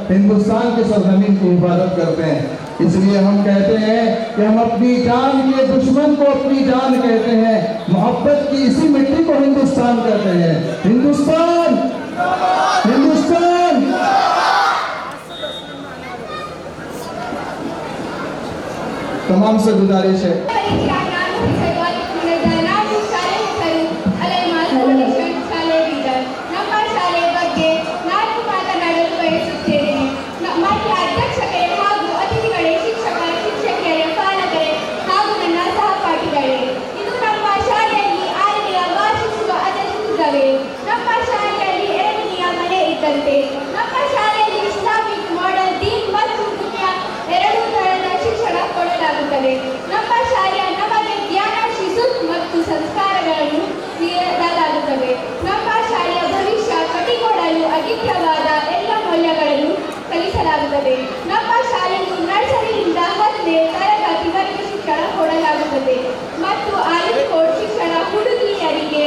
हिंदुस्तान की सरजमीन की हिफाजत करते हैं। इसलिए हम कहते हैं कि हम अपनी जान के दुश्मन को अपनी जान कहते हैं, मोहब्बत की इसी मिट्टी को हिंदुस्तान कहते हैं। हिंदुस्तान, हिंदुस्तान। तमाम से गुजारिश है ನಮ್ಮ ಶಾಲೆಯ ನಮಗೆ ಜ್ಞಾನ ಶಿಸ್ತು ಮತ್ತು ಸಂಸ್ಕಾರಗಳನ್ನು ನೀಡಲಾಗುತ್ತದೆ. ನಮ್ಮ ಶಾಲೆಯ ಭವಿಷ್ಯ ಕಟ್ಟಿಕೊಡಲು ಅಗತ್ಯವಾದ ಎಲ್ಲ ಮೌಲ್ಯಗಳನ್ನು ಕಲಿಸಲಾಗುತ್ತದೆ. ನಮ್ಮ ಶಾಲೆಯು ನರ್ಸರಿಯಿಂದ 10ನೇ ತರಗತಿವರೆಗೆ ಶಿಕ್ಷಣ ಕೊಡಲಾಗುತ್ತದೆ ಮತ್ತು ಆಯುರ್ಕೋಟ್ ಶಿಕ್ಷಣ ಹುಡುಗಿಯರಿಗೆ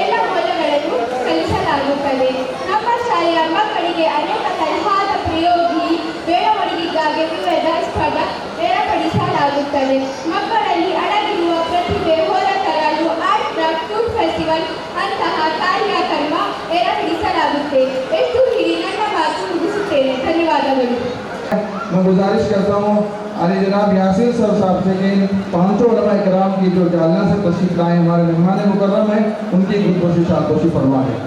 ಎಲ್ಲ ಮೌಲ್ಯಗಳನ್ನು ಕಲಿಸಲಾಗುತ್ತದೆ. ನಮ್ಮ ಶಾಲೆಯ ಮಕ್ಕಳಿಗೆ ಅನೇಕ ತರಹದ ಪ್ರಯೋಗಿ ಬೆಳವಣಿಗೆಗಾಗಿ ವಿವಿಧ ಸ್ಪರ್ಧೆ ಏರ್ಪಡಿಸಲಾಗುತ್ತದೆ. ಮಕ್ಕಳಲ್ಲಿ ಅಡಗಿರುವ ಪ್ರತಿಭೆ ಹೊರತರಲು ಆರ್ಟ್ ಕ್ರಾಫ್ಟ್ ಫುಡ್ ಫೆಸ್ಟಿವಲ್ ಅಂತಹ ಕಾರ್ಯಕ್ರಮ ಏರ್ಪಡಿಸಲಾಗುತ್ತೆ. ಎಷ್ಟು ಹಿಡಿ ನನ್ನ ಮಾತು ಮುಗಿಸುತ್ತೇನೆ. ಧನ್ಯವಾದಗಳು. मैं गुजारिश करता हूँ अली जनाब यासिर सर साहब से कि पांचों उलमा इकराम की जो जालना से तशरीफ लाए हमारे मेहमान मुकर्रम हैं, उनकी गुलपोशी शादपोशी फरमा दें।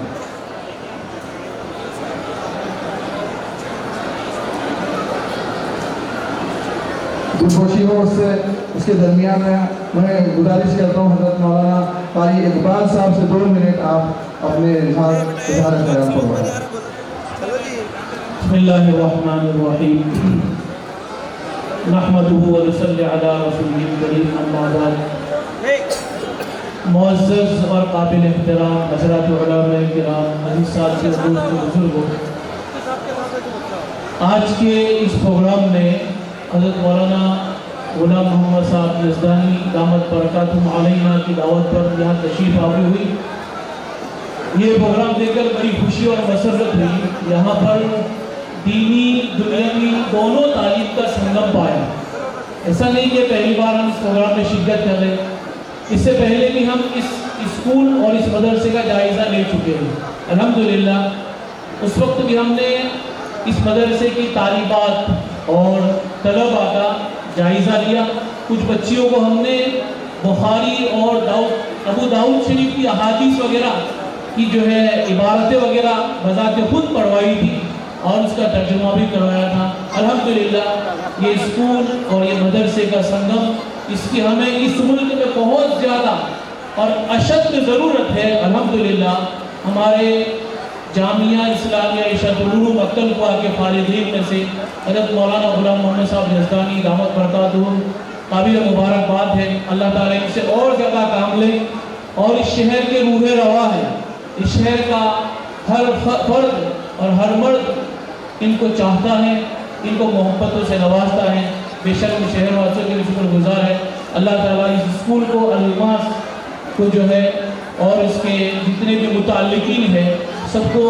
गुलपोशी हो उससे उसके दरमियान में मैं गुजारिश करता हूँ हज़रत मौलाना कारी इकबाल साहब से 2 मिनट आप अपने इजहार ख्याल फरमाएं। बिस्मिल्लाहिर्रहमानिर्रहीम नहमदुहु व नसल्ली अला रसूलिल करीम अम्मा बाद। मुअज़्ज़ज़ और काबिल एहतराम हज़रात उलमाए किराम, अज़ीज़ साथी, दोस्त बुजुर्गों, आज के इस प्रोग्राम में हज़रत मौलाना गुलाम मोहम्मद साहब यज़दानी दामत बरकातुहुम अलैना की दावत पर यहाँ तशरीफ़ आवी हुई। ये प्रोग्राम देखकर बड़ी खुशी और मसरत हुई। यहाँ पर दीनी दुनियावी दोनों तालीम का संगम पाया। ऐसा नहीं कि पहली बार हम इस प्रोग्राम में शिरकत कर रहे, इससे पहले भी हम इस स्कूल और इस मदरसे का जायज़ा ले चुके हैं। अल्हम्दुलिल्लाह उस वक्त भी हमने इस मदरसे की तालीबात और तलबा का जायज़ा लिया। कुछ बच्चियों को हमने बुखारी और अबू दाऊद शरीफ की अहादीस वगैरह की जो है इबारतें वगैरह बज़ाते खुद पढ़वाई थी और उसका तर्जुमा भी करवाया था। अल्हम्दुलिल्लाह ये स्कूल और ये मदरसे का संगम, इसकी हमें इस मुल्क में बहुत ज़्यादा और अशद ज़रूरत है। अल्हम्दुलिल्लाह हमारे जामिया इस्लामिया इरशादुल उलूम अक्कलकुआ के फारिदीन में से हज़रत मौलाना गुलाम मोहम्मद साहब यज़दानी दामत बरकातुहुम काबिल मुबारकबाद है। अल्लाह ताला इनसे और ज़्यादा काम ले और इस शहर के रूह रवा है। इस शहर का हर फर्द और हर मर्द इनको चाहता है, इनको मोहब्बतों से नवाजता है। बेशक शहरवासियों के लिए शुक्रगुजार है। अल्लाह ताला इस स्कूल को अलमास को जो है और इसके जितने भी मुताल्लिकीन हैं सबको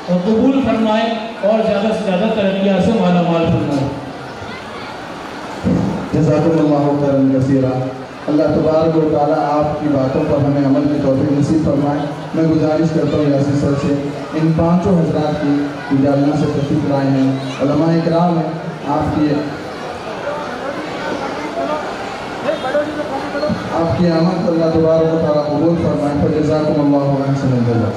कबूल फरमाए और ज़्यादा से ज़्यादा तरक्कियाँ से माला माल फरमाए। जज़ाकुमुल्लाहु खैरन कसीरा। अल्लाह तबारक व तआला आपकी बातों पर हमें अमल की तौफीक नसीब फरमाए। मैं गुजारिश करता हूँ यासिर सर से इन पांचों हजरात की जालना से तशरीफ लाए हैं, उलमाए किराम हैं, आपकी आमद अल्लाह तबारक व तआला कबूल फरमाए। फजज़ाकुमुल्लाहु अहसनल जज़ा।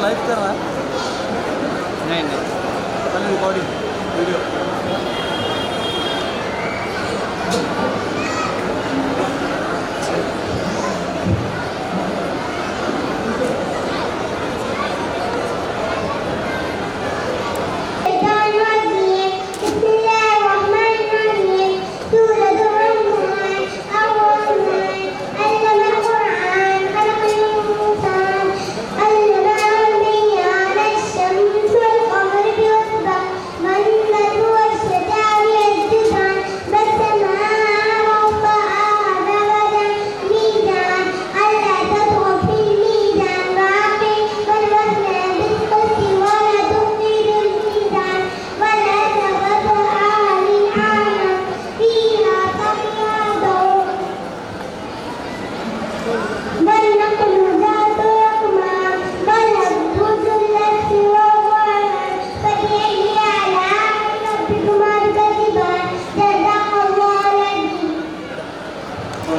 लाइव कर रहा है? नहीं, रिकॉर्डिंग वीडियो।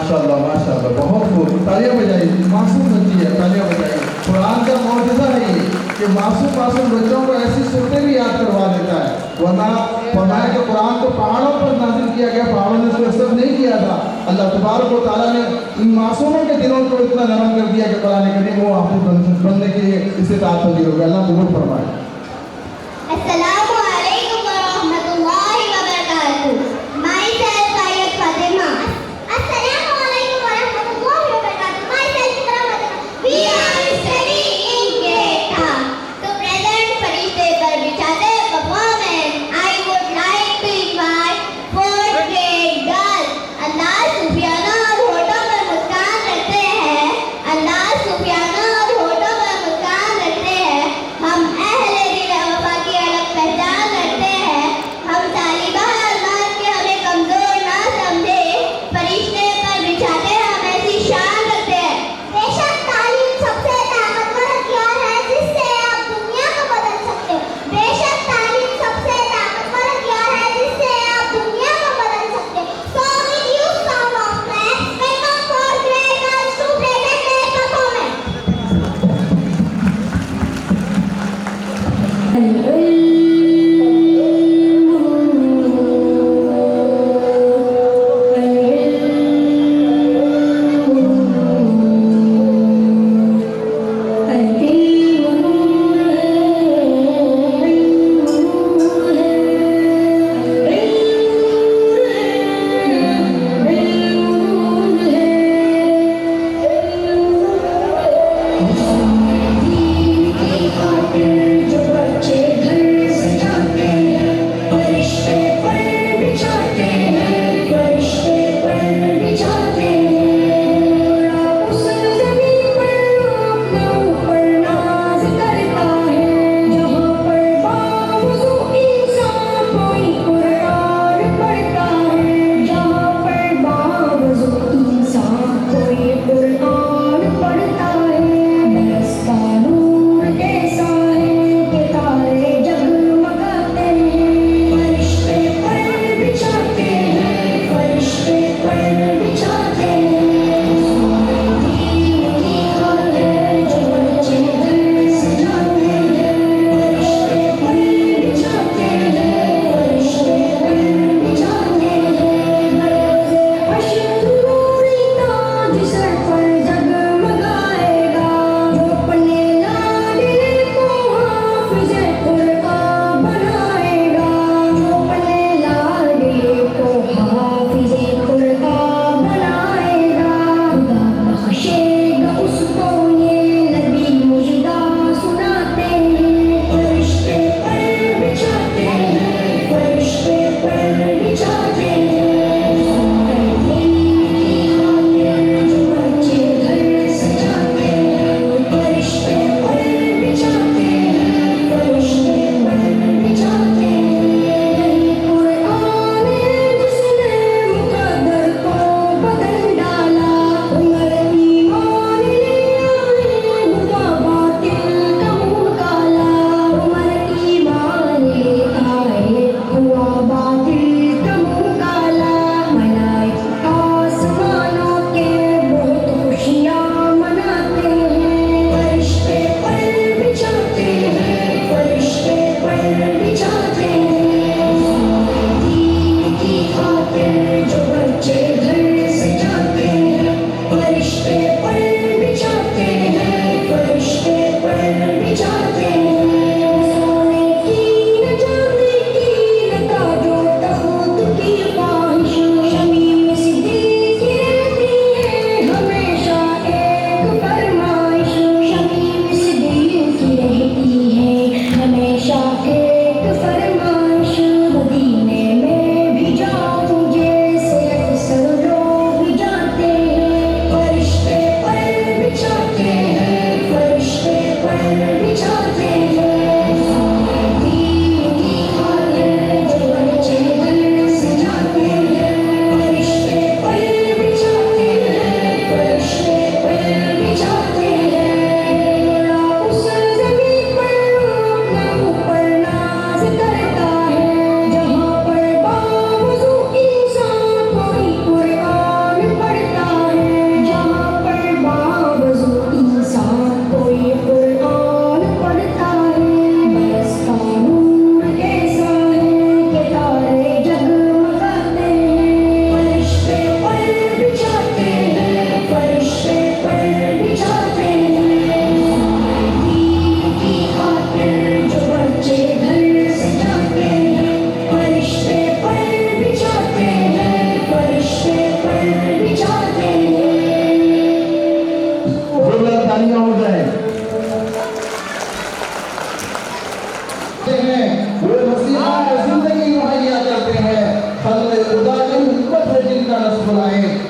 माशाल्लाह माशाल्लाह, बहुत खूब, तालियां बजाइए। मासूम बच्ची है, तालियां बजाइए। कुरान का मौजूदा है ये कि मासूम बच्चों को ऐसी सूरतें भी याद करवा देता है। वरना फरमाया कि कुरान तो पहाड़ों पर नाजिल किया गया, पहाड़ों ने इसको असर नहीं किया था। अल्लाह तबारक व तआला ने इन मासूमों के दिलों को इतना नरम कर दिया कि कुरान करीम वो हाफिज बनने की इस्तिताअत हो गई। अल्लाह कबूल फरमाए। अस्सलामु अलैकुम व रहमतुल्लाहि व बरकातुहू। Myself Sayyid Fatima. Assalamu alaikum wa rahmatullahi wa barakatuh. Myself Ikram Fatima. We are studying Geta. To present Farishte par bichhate performance, I would like to invite 4th grade girls. अल्लाह सुफियाना और होठों पर मुस्कान रखते हैं। अल्लाह सुफियाना और होठों पर मुस्कान रखते हैं। हम अहले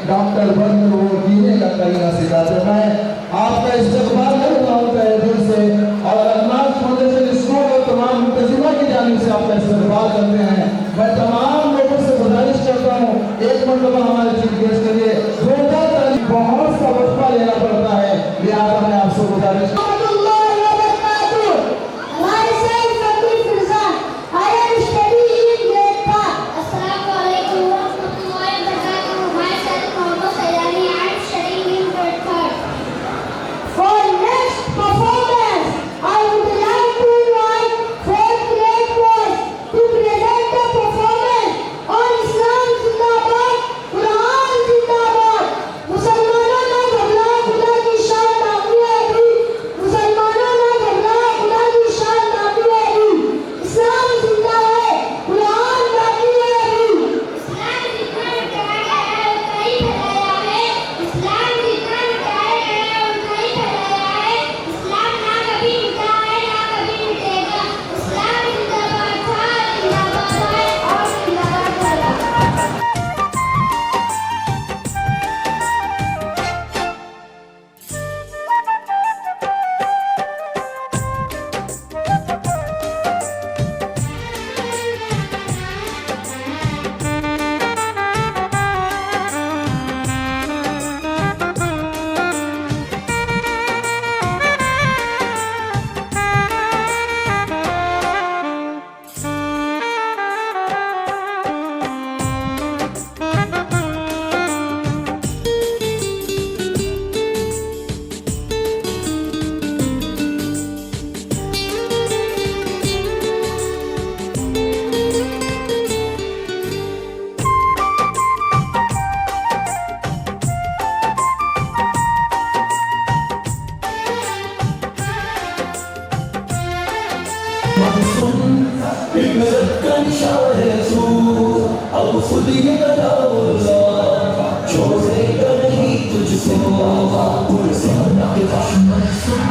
डॉक्टर बनकर वो जीने का तरीका सिखाते। मैं आपका इस्तकबाल करता हूँ तहे दिल से और अल्लाह फाउंडेशन स्कूल और तमाम मुंतजिमा की जानिब से आपका इस्तकबाल करते हैं। मैं तमाम लोगों से गुजारिश करता हूँ एक मरतबा हमारे चीफ गेस्ट के लिए जोरदार ताली, बहुत सा वक्फा लेना पड़ता है, लिहाजा मैं आपसे गुजारिश अब खुद ये छोड़ेगा नहीं तुझको पुरसाना के दुश्मन सुन,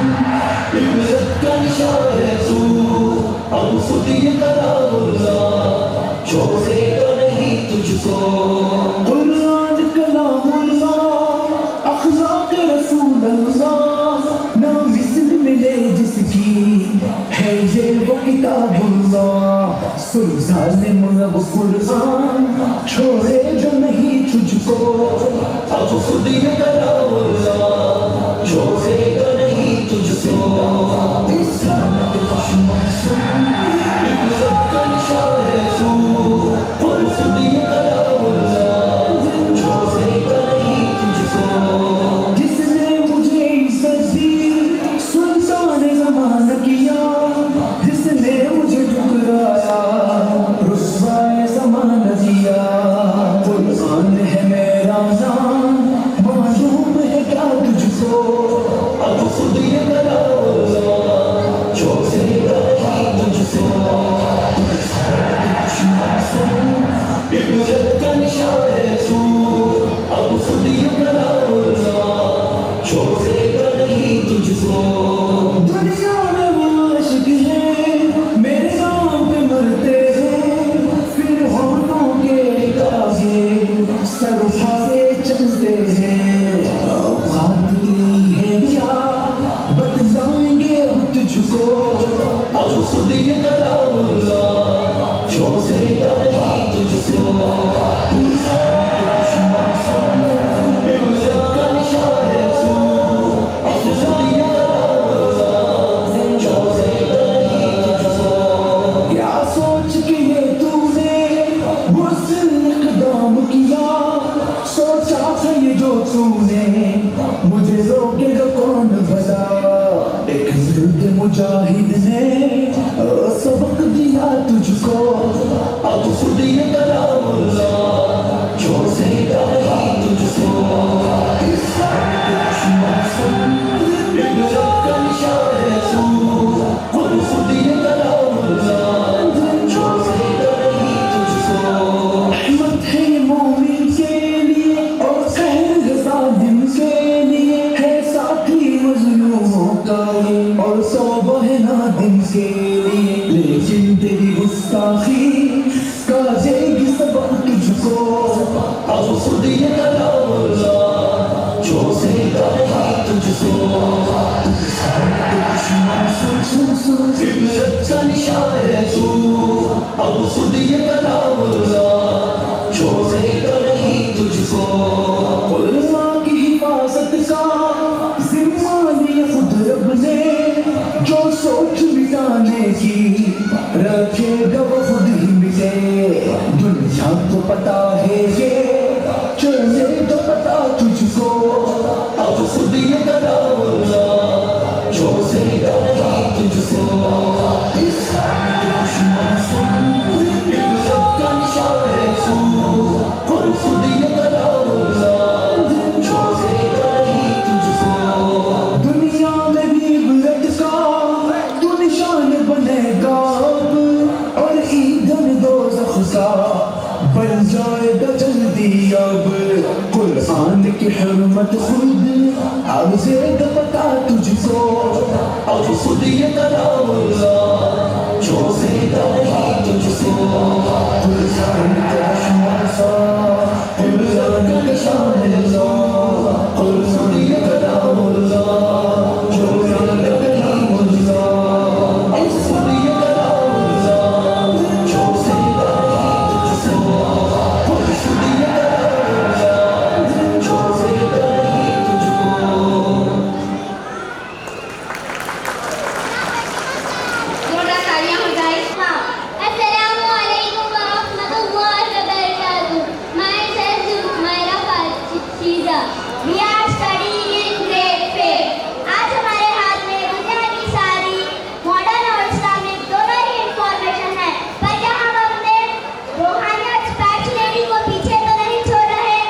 इबरत का निशान है तू। अब खुद ये छोड़ेगा नहीं तुझको। कुरान कलामुल्लाह अखलाक रसूलुल्लाह, ना मिस्ल मिले जिसकी है ये वो किताबुल्लाह। सुन जालिम रब कुरान छोड़े जो नहीं तुझको। अब खुद ये छोड़ेगा नहीं तुझको। इस्लाम के दुश्मन सुन, इबरत का निशान है तू। और खुद ये छोड़ेगा नहीं तुझको। जिसने मुझे इज्जत दी सुल्तान ज़माना किया, जिसने मुझे ठुकराया रुस्वाए ज़माना दिया। कुरान है मेरा नाम, मालूम है क्या तुझको। अब खुद ये छोड़ेगा नहीं तुझको। इबरत का निशान है तू। अब खुद ये छोड़ेगा नहीं तुझको। दुनिया में वो आशिक है मेरे नाम पे मरते हैं, फिर होठों के आगे सर उठा के चलते हैं। बात नहीं है क्या बतलाएंगे हम तुझको। अब खुद ये छोड़ेगा नहीं तुझको। इबरत का निशान है तू। अब खुद ये छोड़ेगा नहीं तुझको। क्या सोच के ये तूने बुज़दिल इक़दाम किया, सोचा था ये जो तूने मुझे रोकेगा कौन भला। एक मर्द मुजाहिद ने सबक दिया तुझको। अब खुद ये छोड़ेगा नहीं तुझको। इबरत का निशान है तू। और खुद ये छोड़ेगा नहीं तुझको। रहमत है मोमिन के लिए और कहर है ज़ालिम के लिए, है साथी मज़लूमों का और तौबा है नादिम के लिए। लेकिन तेरी गुस्ताखी का देगी सबक तुझको। अब खुद ये हुर्मत खुद अब से पता तुझको अब खुद ये कलामुल्लाह जो से नहीं तुझको गुलजार का शासा गुलजार का शान अल्लाह और खुद ये कलामुल्लाह जो से नहीं कलामुल्लाह अब खुद ये कलामुल्लाह जो से नहीं तुझको और खुद ये जोरदार तालियां हो जाए। Assalamualaikum warahmatullahi wabarakatuh. Myself Zumaira Shiza. We are studying in grade 5. आज हमारे हाथ में दुनिया की सारी मॉडर्न और इस्लामिक दोनों ही इंफॉर्मेशन है, पर क्या हम अपने रूहानियत स्पिरिचुअलिटी को पीछे तो नहीं छोड़ रहे?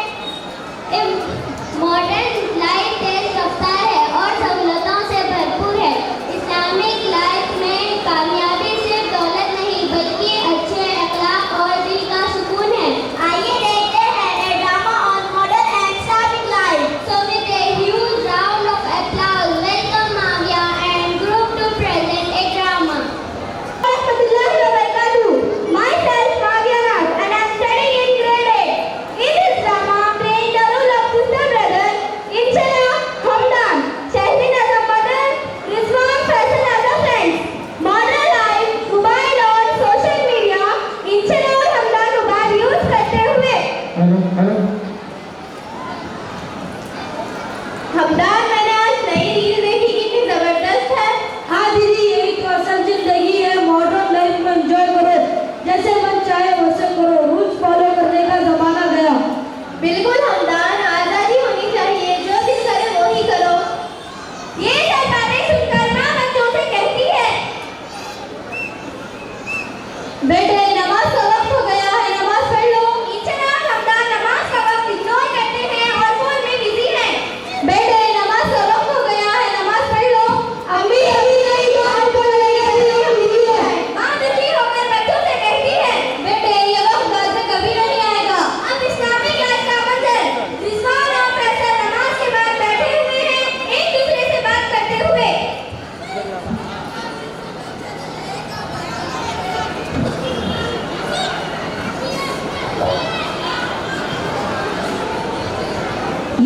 मॉडर्न लाइफ तेज रफ्तार है और सहूलतों से भरपूर है। इस्लामिक लाइफ में कामयाबी सिर्फ दौलत नहीं बल्कि अच्छे अखलाक और दिल का सुकून है। आइए देखते हैं a drama on modern and Islamic life. So with a huge round of applause, welcome Mavia and group to present a drama. Warahmatullahi wabarakatuh. Myself Mavia Nath and I am studying in grade 8. In this drama, I am playing the role of sister brother Inshallah, Hamdan, Shahzin as a mother, Rizwan Faisal as a friend. Modern life, mobile और social media, Inshallah और Hamdan mobile use करते हुए hello hello Hamdan मैंने आज नई reel देखी, कितनी जबरदस्त है। हाँ दीदी, यही तो असल जिंदगी है। मॉडर्न लाइफ में एंजॉय करो, जैसे मन चाहे वैसे करो, रूल्स फॉलो करने का जमाना गया। बिल्कुल हमदान, आजादी होनी चाहिए, जो दिल करे वो ही करो। ये सब बातें सुनकर माँ बच्चों से कहती है, बेटे नमाज का वक्त हो गया है, नमाज पढ़ लो। इंशाल्लाह हमदान नमाज का वक्त इग्नोर करते हैं और फोन में बिजी हैं। बेटे नमाज का वक्त हो गया है, नमाज पढ़ लो। अम्मी अभी नहीं, दुआ पढ़ रही है, माँ दुखी होकर बच्चों से कहती है, बेटे ये वक्त घर से कभी नहीं आएगा। अब इस्लामिक लाइफ का मंजर, रिजवान और फैसल नमाज के बाद बैठे हुए हैं, एक दूसरे से बात करते हुए।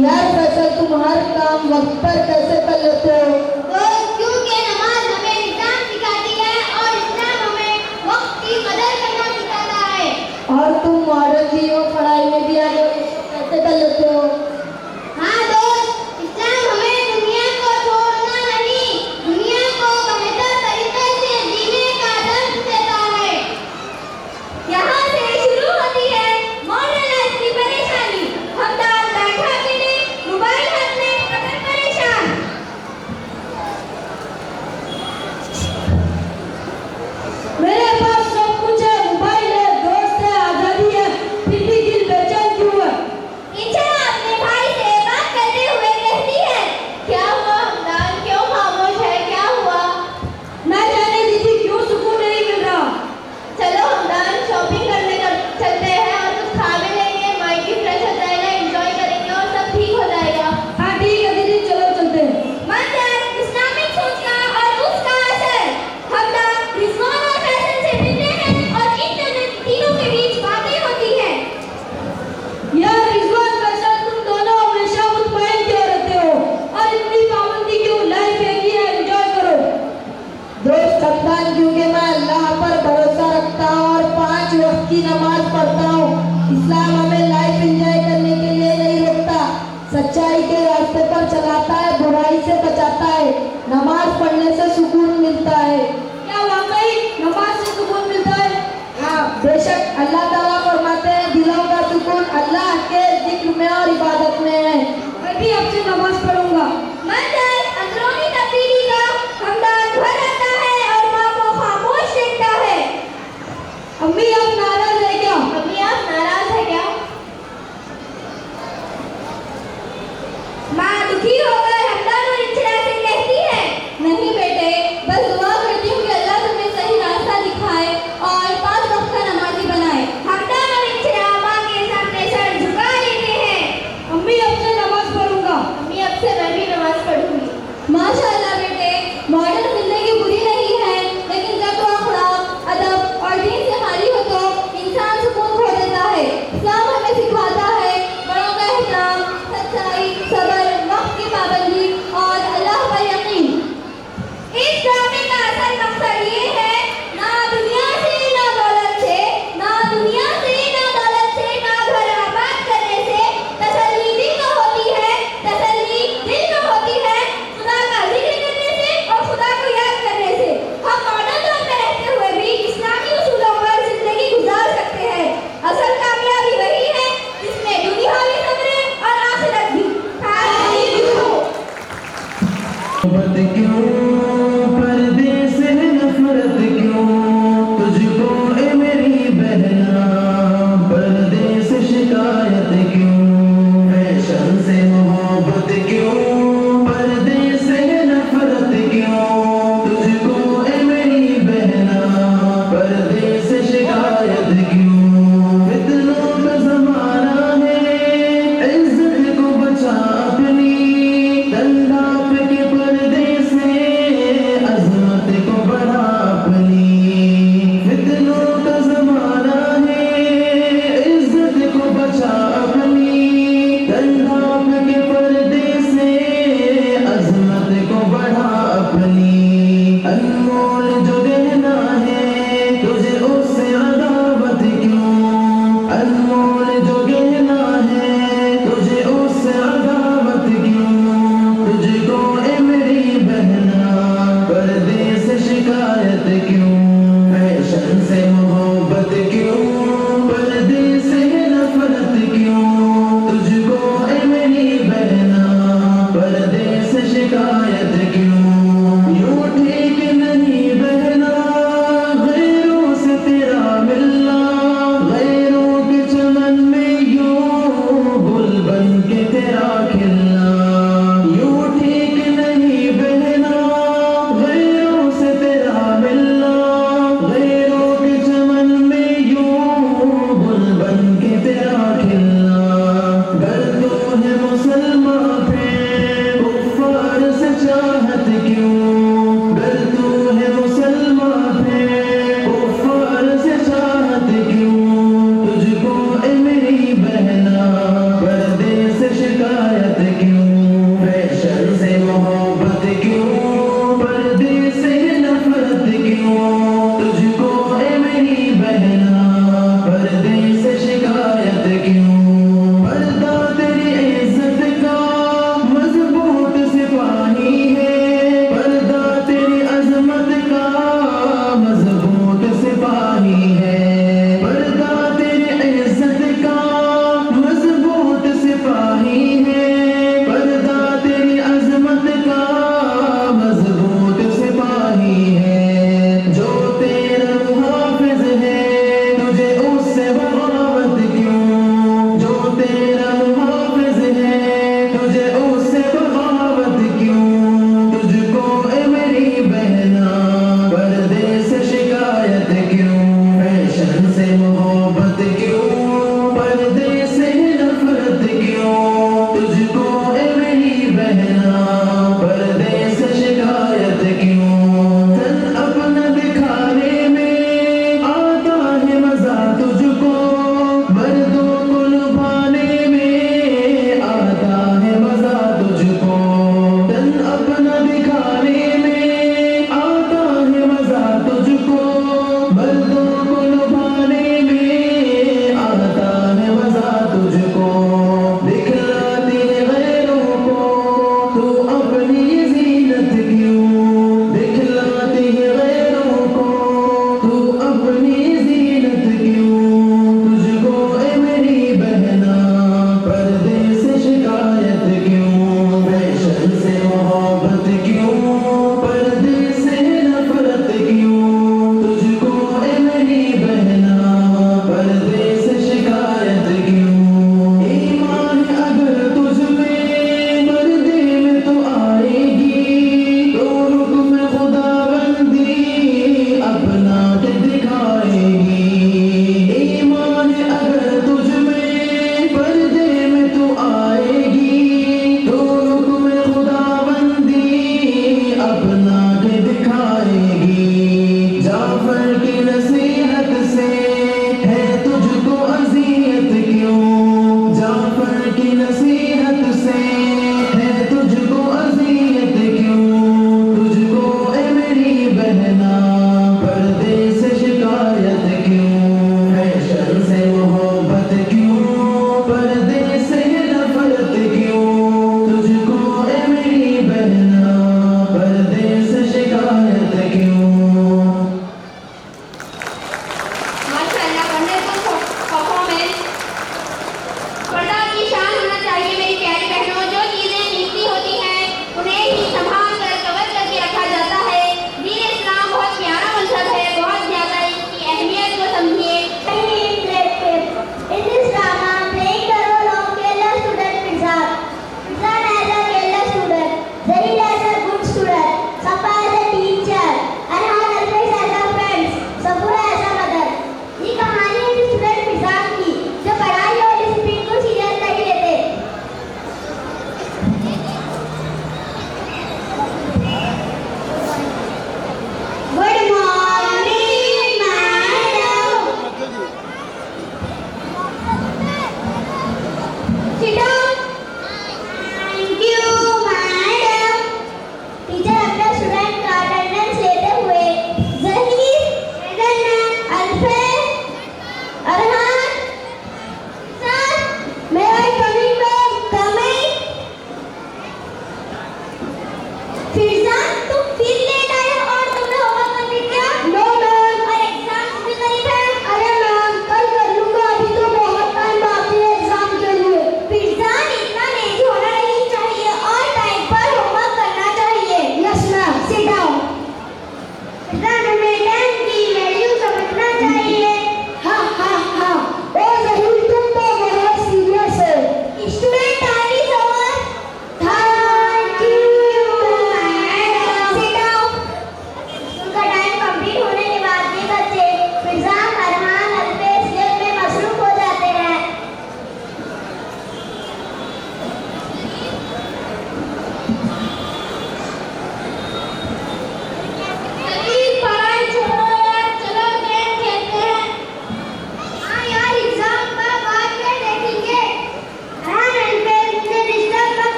यार फैसल, तुम हर काम वक्त पर कैसे कर लेते हो? क्योंकि नमाज हमें निजाम सिखाती है और इस्लाम हमें वक्त की कदर करना सिखाता है। और तुम मॉडर्न भी हो, पढ़ाई में भी आगे हो, कैसे कर लेते हो? हाँ दोस्त, इस्लाम हमें दुनिया को छोड़ना नहीं, दुनिया को बेहतर तरीके से जीने का दर्द देता है। यहाँ से शुरू होती है मॉडर्न लाइफ की परेशानी। हमदान बैठा के लिए मोबाइल हाथ में पकड़ परेशान। मेरे पास सब कुछ है, मोबाइल है, दोस्त है, आजादी है, फिर भी दिल बेचैन क्यों है? इंशाल्लाह अपने भाई से बात करते हुए कहती है, क्या हुआ हमदान, क्यों खामोश है, क्या हुआ? मैं जाने दीदी क्यों सुकून नहीं मिल रहा। चलो हमदान शॉपिंग करने चलते हैं और कुछ खा भी लेंगे, माइंड भी फ्रेश हो जाएगा, एंजॉय करेंगे और सब ठीक हो जाएगा। हाँ ठीक है दीदी, चलो चलते हैं। मंजर, इस्लामिक सोच का और उसका असर। हमदान रिजवान और फैसल से मिलते हैं और इन तीनों के बीच बातें होती हैं। यार रिजवान फैसल, तुम दोनों हमेशा मुतमईन क्यों रहते हो और इतनी पाबंदी क्यों? लाइफ एक ही है, एंजॉय करो। दोस्त हमदान, क्योंकि मैं अल्लाह पर भरोसा रखता हूँ और 5 वक्त की नमाज पढ़ता हूँ। इस्लाम हमें लाइफ एंजॉय करने के लिए नहीं रोकता, सच्चाई के रास्ते पर चलाता है, बुराई से बचाता है। नमाज पढ़ने से सुकून मिलता है। क्या वाकई नमाज से सुकून मिलता है? हाँ बेशक, अल्लाह ताला फरमाते हैं दिलों का सुकून अल्लाह के जिक्र में और इबादत में है। मैं भी अब से नमाज पढ़ूंगा। मंजर, अंदरूनी तब्दीली का हमदान घर आता है और माँ को खामोश देखता है। अम्मी आप नाराज है क्या? अम्मी आप नाराज है क्या? माँ दुखी होकर हमदान और इंशरा से कहती है, नहीं बेटे, बस दुआ करती हूँ कि अल्लाह तुम्हें सही रास्ता दिखाए और 5 वक्त का नमाजी बनाए। हमदान और इंशरा माँ के सामने सर झुका लेते हैं। अम्मी अब से नमाज मोहब्बत क्यों, पर्दे से नफरत क्यों, तुझको ए मेरी बहना पर्दे से शिकायत क्यों, फैशन से मोहब्बत क्यों, पर्दे से नफरत क्यों, तुझको ए मेरी बहना पर्दे से शिकायत क्यों। फितनों का जमाना है, इज्जत को बचा अपनी, डंडा के पर्दे से अजमत को बढ़ा अपनी। फितनों का जमाना है, इज्जत को बचा अपनी, डंडा के पर्दे से अजमत को बढ़ा अपनी। अनमोल जो गहना है, तुझे उससे अदावत क्यों, अनमोल जो गहना है, तुझे उससे अदावत क्यों, तुझको ए मेरी बहना पर्दे से शिकायत क्यों, फैशन से मोहब्बत क्यों, पर्दे से नफरत क्यों, तुझको ए मेरी बहना पर्दे से शिकायत क्यों। यूं ठीक नहीं बहना गैरों से तेरा मिलना, गैरों के चमन में यूं गुल बन के तेरा खिलना। यूं ठीक नहीं बहना गैरों से तेरा मिलना, गैरों के चमन में यूं गुल बन के तेरा खिलना। गर तो है मुसलमान पे कुफ्फार से चाहत क्यों, गर तू है मुसलमान पे कुफ्फार से चाहत क्यों, तुझको ए मेरी बहना पर्दे से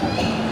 है।